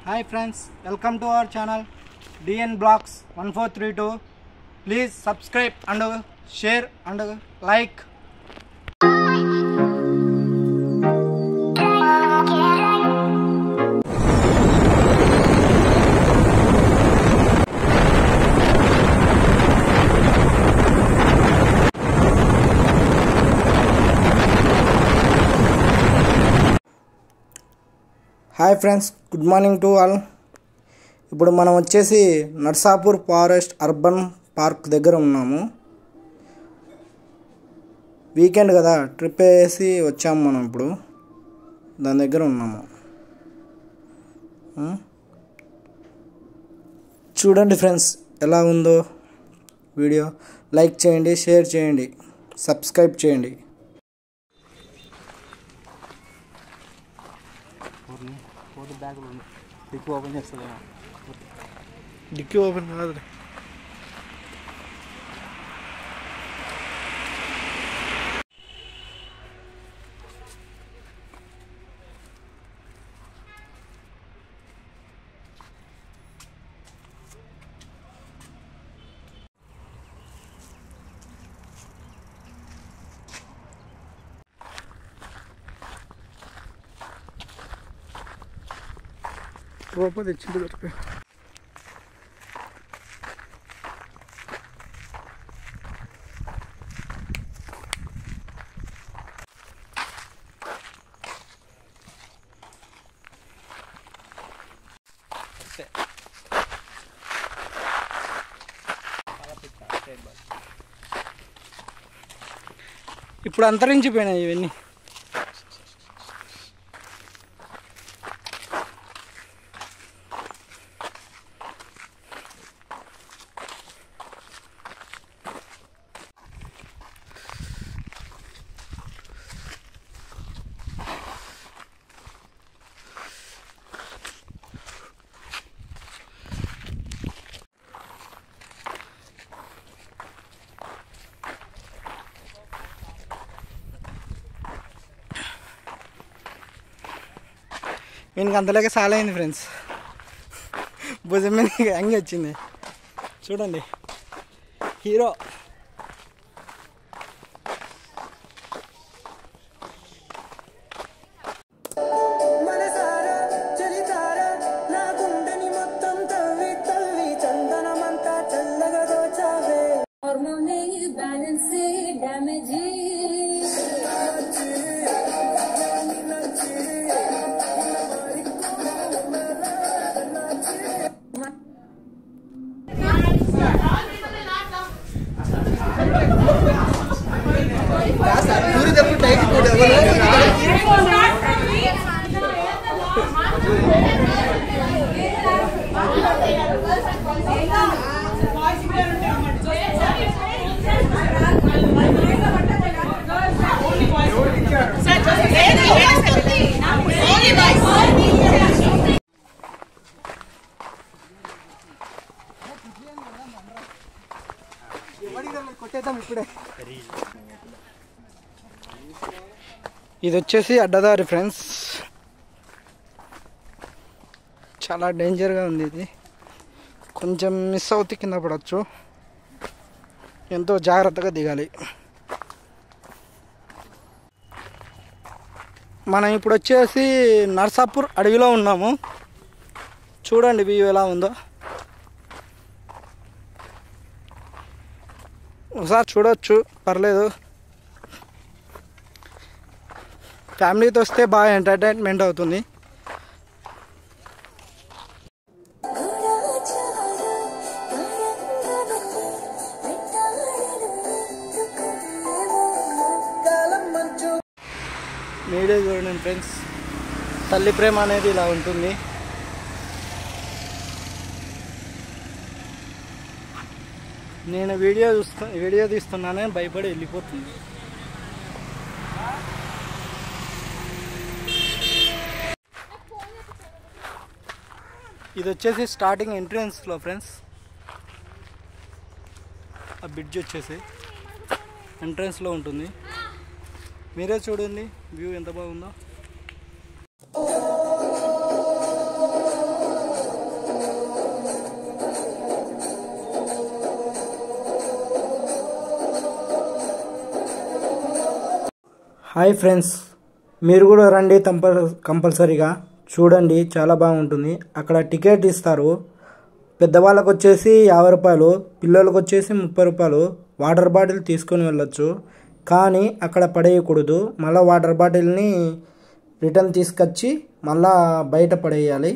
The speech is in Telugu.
Hi friends, welcome to our channel DN Blocks 1432. Please subscribe and share and like. Hi friends, good morning to all. ఇప్పుడు మనం వచ్చేసి నర్సాపూర్ ఫారెస్ట్ అర్బన్ పార్క్ దగ్గర ఉన్నాము. వీకెండ్ కదా, ట్రిప్ వేసి వచ్చాము. మనం ఇప్పుడు దాని దగ్గర ఉన్నాము. చూడండి ఫ్రెండ్స్, ఎలా ఉందో వీడియో. లైక్ చేయండి, షేర్ చేయండి, సబ్స్క్రైబ్ చేయండి. బ్యాగ్లో డిక్కీ ఓపెన్ చేస్తుందేమో. డిక్కీ ఓపెన్ కాదు. రూపాయి తెచ్చింది దొరికిపోయి. ఇప్పుడు అంతరించిపోయినాయి ఇవన్నీ. వీనికి అంతలోకి సాలైంది ఫ్రెండ్స్. భుజం మీద హ్యాంగ్ వచ్చింది చూడండి. హీరో. ఇది వచ్చేసి అడ్డదారి ఫ్రెండ్స్. చాలా డేంజర్గా ఉంది ఇది. కొంచెం మిస్ అవుతే కింద పడవచ్చు. ఎంతో జాగ్రత్తగా దిగాలి. మనం ఇప్పుడు వచ్చేసి నర్సాపూర్ అడవిలో ఉన్నాము. చూడండి వ్యూ ఎలా ఉందో. ఒకసారి చూడవచ్చు, పర్లేదు. ఫ్యామిలీతో వస్తే బాగా ఎంటర్టైన్మెంట్ అవుతుంది. మీరే చూడండి ఫ్రెండ్స్, తల్లి ప్రేమ అనేది ఇలా ఉంటుంది. నేను వీడియో తీస్తున్నానే భయపడి వెళ్ళిపోతుంది. ఇది వచ్చేసి స్టార్టింగ్ ఎంట్రన్స్లో ఫ్రెండ్స్. ఆ బ్రిడ్జ్ వచ్చేసి ఎంట్రన్స్లో ఉంటుంది. మీరే చూడండి వ్యూ ఎంత బాగుందో. హాయ్ ఫ్రెండ్స్, మీరు కూడా రండి కంపల్సరీగా చూడండి, చాలా బాగుంటుంది. అక్కడ టికెట్ ఇస్తారు. పెద్దవాళ్ళకు వచ్చేసి 50 రూపాయలు, పిల్లలకు వచ్చేసి 30 రూపాయలు. వాటర్ బాటిల్ తీసుకొని వెళ్ళొచ్చు, కానీ అక్కడ పడేయకూడదు. మళ్ళీ వాటర్ బాటిల్ని రిటర్న్ తీసుకొచ్చి మళ్ళా బయట పడేయాలి.